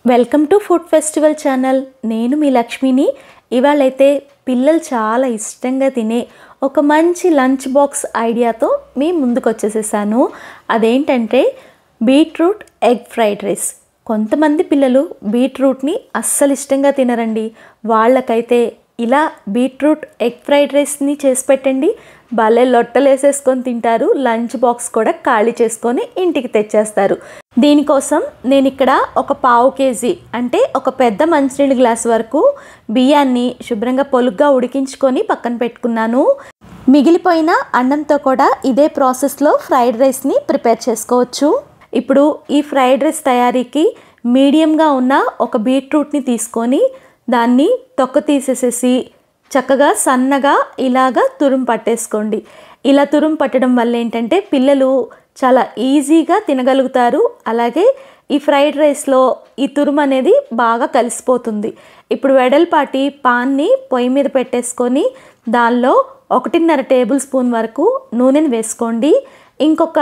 Welcome to food festival channel. నేను మీ లక్ష్మిని. ఇవాళైతే పిల్లలు చాలా ఇష్టంగా తినే ఒక మంచి లంచ్ బాక్స్ ఐడియాతో మీ ముందుకు వచ్చేసేసాను. అదేంటంటే బీట్రూట్ ఎగ్ ఫ్రైడ్ రైస్. కొంతమంది పిల్లలు బీట్రూట్ని అస్సలు ఇష్టంగా తినరండి. వాళ్ళకైతే ఇలా బీట్రూట్ ఎగ్ ఫ్రైడ్ రైస్ని చేసి పెట్టండి, భలే లొట్టలు వేసేసుకొని తింటారు. లంచ్ బాక్స్ కూడా ఖాళీ చేసుకొని ఇంటికి తెచ్చేస్తారు. దీనికోసం నేను ఇక్కడ ఒక పావు కేజీ అంటే ఒక పెద్ద మంచినీళ్ళ గ్లాస్ వరకు బియ్యాన్ని శుభ్రంగా పొలుగ్గా ఉడికించుకొని పక్కన పెట్టుకున్నాను. మిగిలిపోయిన అన్నంతో కూడా ఇదే ప్రాసెస్లో ఫ్రైడ్ రైస్ని ప్రిపేర్ చేసుకోవచ్చు. ఇప్పుడు ఈ ఫ్రైడ్ రైస్ తయారీకి మీడియంగా ఉన్న ఒక బీట్రూట్ని తీసుకొని దాన్ని తొక్క తీసేసేసి చక్కగా సన్నగా ఇలాగా తురుము పట్టేసుకోండి. ఇలా తురుము పట్టడం వల్ల ఏంటంటే పిల్లలు చాలా ఈజీగా తినగలుగుతారు. అలాగే ఈ ఫ్రైడ్ రైస్లో ఈ తురుము అనేది బాగా కలిసిపోతుంది. ఇప్పుడు వెడల్పాటి పాన్ని పొయ్యి మీద పెట్టేసుకొని దానిలో 1.5 టేబుల్ స్పూన్ వరకు నూనెని వేసుకోండి. ఇంకొక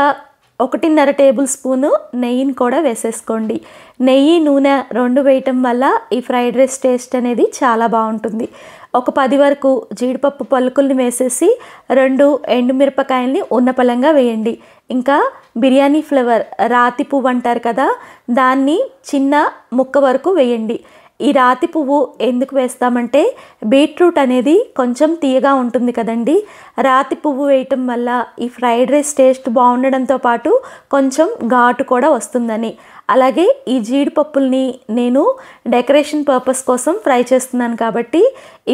1.5 టేబుల్ స్పూను నెయ్యిని కూడా వేసేసుకోండి. నెయ్యి నూనె 2 వేయటం వల్ల ఈ ఫ్రైడ్ రైస్ టేస్ట్ అనేది చాలా బాగుంటుంది. ఒక 10 వరకు జీడిపప్పు పలుకుల్ని వేసేసి 2 ఎండుమిరపకాయల్ని ఉన్నపలంగా వేయండి. ఇంకా బిర్యానీ ఫ్లేవర్ రాతి పువ్వు అంటారు కదా, దాన్ని చిన్న ముక్క వరకు వేయండి. ఈ రాతి పువ్వు ఎందుకు వేస్తామంటే బీట్రూట్ అనేది కొంచెం తీయగా ఉంటుంది కదండి. రాతి పువ్వు వేయటం వల్ల ఈ ఫ్రైడ్ రైస్ టేస్ట్ బాగుండడంతో పాటు కొంచెం ఘాటు కూడా వస్తుందని. అలాగే ఈ జీడిపప్పుల్ని నేను డెకరేషన్ పర్పస్ కోసం ఫ్రై చేస్తున్నాను కాబట్టి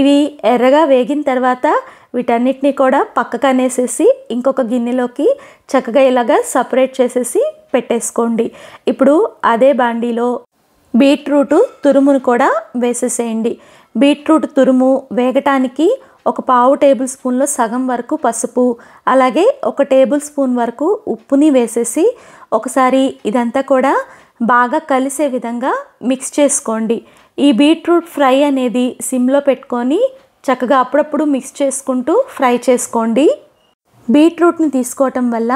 ఇవి ఎర్రగా వేగిన తర్వాత వీటన్నిటిని కూడా పక్కకు అనేసేసి ఇంకొక గిన్నెలోకి చక్కగా ఇలాగా సపరేట్ చేసేసి పెట్టేసుకోండి. ఇప్పుడు అదే బాండీలో బీట్రూట్ తురుమును కూడా వేసేసేయండి. బీట్రూట్ తురుము వేగటానికి ఒక పావు టేబుల్ స్పూన్లో సగం వరకు పసుపు, అలాగే 1 టేబుల్ స్పూన్ వరకు ఉప్పుని వేసేసి ఒకసారి ఇదంతా కూడా బాగా కలిసే విధంగా మిక్స్ చేసుకోండి. ఈ బీట్రూట్ ఫ్రై అనేది సిమ్లో పెట్టుకొని చక్కగా అప్పుడప్పుడు మిక్స్ చేసుకుంటూ ఫ్రై చేసుకోండి. బీట్రూట్ని తీసుకోవటం వల్ల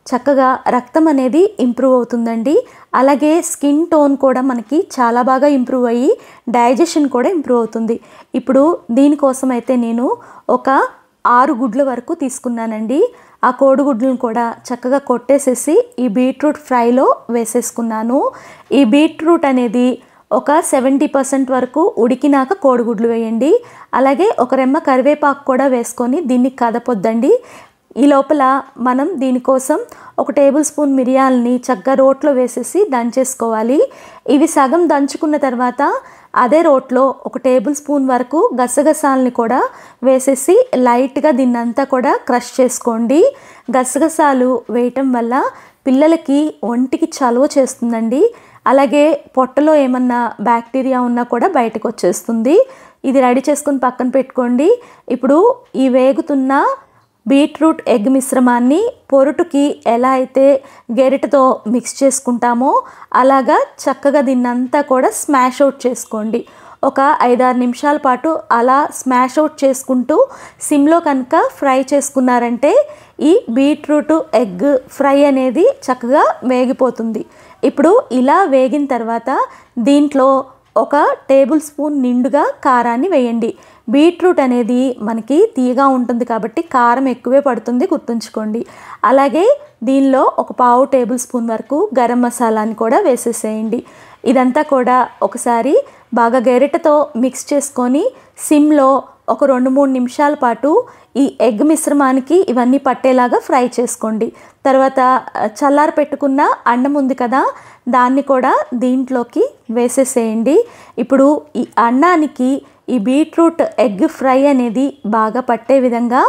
చక్కగా రక్తం అనేది ఇంప్రూవ్ అవుతుందండి. అలాగే స్కిన్ టోన్ కూడా మనకి చాలా బాగా ఇంప్రూవ్ అయ్యి డైజెషన్ కూడా ఇంప్రూవ్ అవుతుంది. ఇప్పుడు దీనికోసం అయితే నేను ఒక 6 గుడ్ల వరకు తీసుకున్నానండి. ఆ కోడిగుడ్లను కూడా చక్కగా కొట్టేసేసి ఈ బీట్రూట్ ఫ్రైలో వేసేసుకున్నాను. ఈ బీట్రూట్ అనేది ఒక 70% వరకు ఉడికినాక కోడిగుడ్లు వేయండి. అలాగే ఒక రెమ్మ కరివేపాకు కూడా వేసుకొని దీన్ని కదపొద్దండి. ఈ లోపల మనం దీనికోసం 1 టేబుల్ స్పూన్ మిరియాలని చక్కగా రోట్లో వేసేసి దంచేసుకోవాలి. ఇవి సగం దంచుకున్న తర్వాత అదే రోట్లో 1 టేబుల్ స్పూన్ వరకు గసగసాలని కూడా వేసేసి లైట్గా దీన్నంతా కూడా క్రష్ చేసుకోండి. గసగసాలు వేయటం వల్ల పిల్లలకి ఒంటికి చలువ చేస్తుందండి. అలాగే పొట్టలో ఏమన్నా బ్యాక్టీరియా ఉన్నా కూడా బయటకు వచ్చేస్తుంది. ఇది రెడీ చేసుకొని పక్కన పెట్టుకోండి. ఇప్పుడు ఈ వేగుతున్న బీట్రూట్ ఎగ్ మిశ్రమాన్ని పొరుటుకి ఎలా అయితే గెరిటతో మిక్స్ చేసుకుంటామో అలాగా చక్కగా దీన్నంతా కూడా స్మాష్ అవుట్ చేసుకోండి. ఒక 5-6 నిమిషాల పాటు అలా స్మాష్ అవుట్ చేసుకుంటూ సిమ్లో కనుక ఫ్రై చేసుకున్నారంటే ఈ బీట్రూట్ ఎగ్ ఫ్రై అనేది చక్కగా వేగిపోతుంది. ఇప్పుడు ఇలా వేగిన తర్వాత దీంట్లో 1 టేబుల్ స్పూన్ నిండుగా కారాన్ని వేయండి. బీట్రూట్ అనేది మనకి తీయగా ఉంటుంది కాబట్టి కారం ఎక్కువే పడుతుంది, గుర్తుంచుకోండి. అలాగే దీనిలో ఒక పావు టేబుల్ స్పూన్ వరకు గరం మసాలాని కూడా వేసేసేయండి. ఇదంతా కూడా ఒకసారి బాగా గరిటెతో మిక్స్ చేసుకొని సిమ్లో ఒక 2-3 నిమిషాల పాటు ఈ ఎగ్ మిశ్రమానికి ఇవన్నీ పట్టేలాగా ఫ్రై చేసుకోండి. తర్వాత చల్లారి పెట్టుకున్న అన్నం ఉంది కదా, దాన్ని కూడా దీంట్లోకి వేసేసేయండి. ఇప్పుడు ఈ అన్నానికి ఈ బీట్రూట్ ఎగ్ ఫ్రై అనేది బాగా పట్టే విధంగా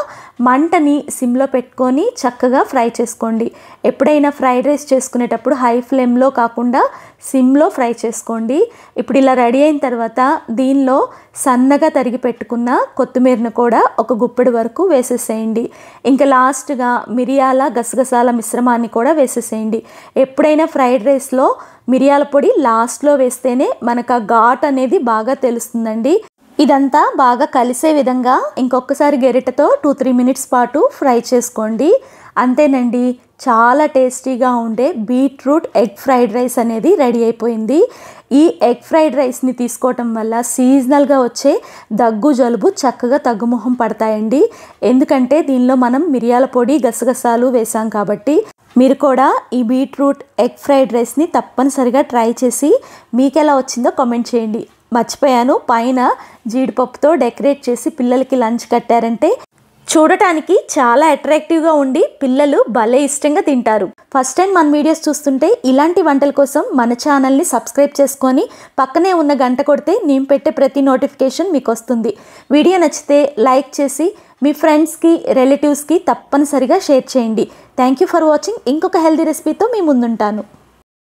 మంటని సిమ్లో పెట్టుకొని చక్కగా ఫ్రై చేసుకోండి. ఎప్పుడైనా ఫ్రైడ్ రైస్ చేసుకునేటప్పుడు హై ఫ్లేమ్లో కాకుండా సిమ్లో ఫ్రై చేసుకోండి. ఇప్పుడు ఇలా రెడీ అయిన తర్వాత దీనిలో సన్నగా తరిగి పెట్టుకున్న కొత్తిమీరను కూడా ఒక గుప్పెడు వరకు వేసేసేయండి. ఇంకా లాస్ట్గా మిరియాల గసగసాల మిశ్రమాన్ని కూడా వేసేసేయండి. ఎప్పుడైనా ఫ్రైడ్ రైస్లో మిరియాల పొడి లాస్ట్లో వేస్తేనే మనకు ఆ ఘాట్ అనేది బాగా తెలుస్తుందండి. ఇదంతా బాగా కలిసే విధంగా ఇంకొకసారి గరిటెతో 2-3 మినిట్స్ పాటు ఫ్రై చేసుకోండి. అంతేనండి, చాలా టేస్టీగా ఉండే బీట్రూట్ ఎగ్ ఫ్రైడ్ రైస్ అనేది రెడీ అయిపోయింది. ఈ ఎగ్ ఫ్రైడ్ రైస్ని తీసుకోవటం వల్ల సీజనల్గా వచ్చే దగ్గు జలుబు చక్కగా తగ్గుముఖం పడతాయండి. ఎందుకంటే దీనిలో మనం మిరియాల పొడి గసగసాలు వేసాం కాబట్టి. మీరు కూడా ఈ బీట్రూట్ ఎగ్ ఫ్రైడ్ రైస్ని తప్పనిసరిగా ట్రై చేసి మీకు ఎలా వచ్చిందో కామెంట్ చేయండి. మర్చిపోయాను, పైన జీడిపప్పుతో డెకరేట్ చేసి పిల్లలకి లంచ్ కట్టారంటే చూడటానికి చాలా అట్రాక్టివ్గా ఉండి పిల్లలు భలే ఇష్టంగా తింటారు. ఫస్ట్ టైం మన వీడియోస్ చూస్తుంటే ఇలాంటి వంటల కోసం మన ఛానల్ని సబ్స్క్రైబ్ చేసుకొని పక్కనే ఉన్న గంట కొడితే నేను పెట్టే ప్రతి నోటిఫికేషన్ మీకు వస్తుంది. వీడియో నచ్చితే లైక్ చేసి మీ ఫ్రెండ్స్కి రిలేటివ్స్కి తప్పనిసరిగా షేర్ చేయండి. Thank you for watching. ఇంకొక హెల్తీ రెసిపీతో మీ ముందుంటాను.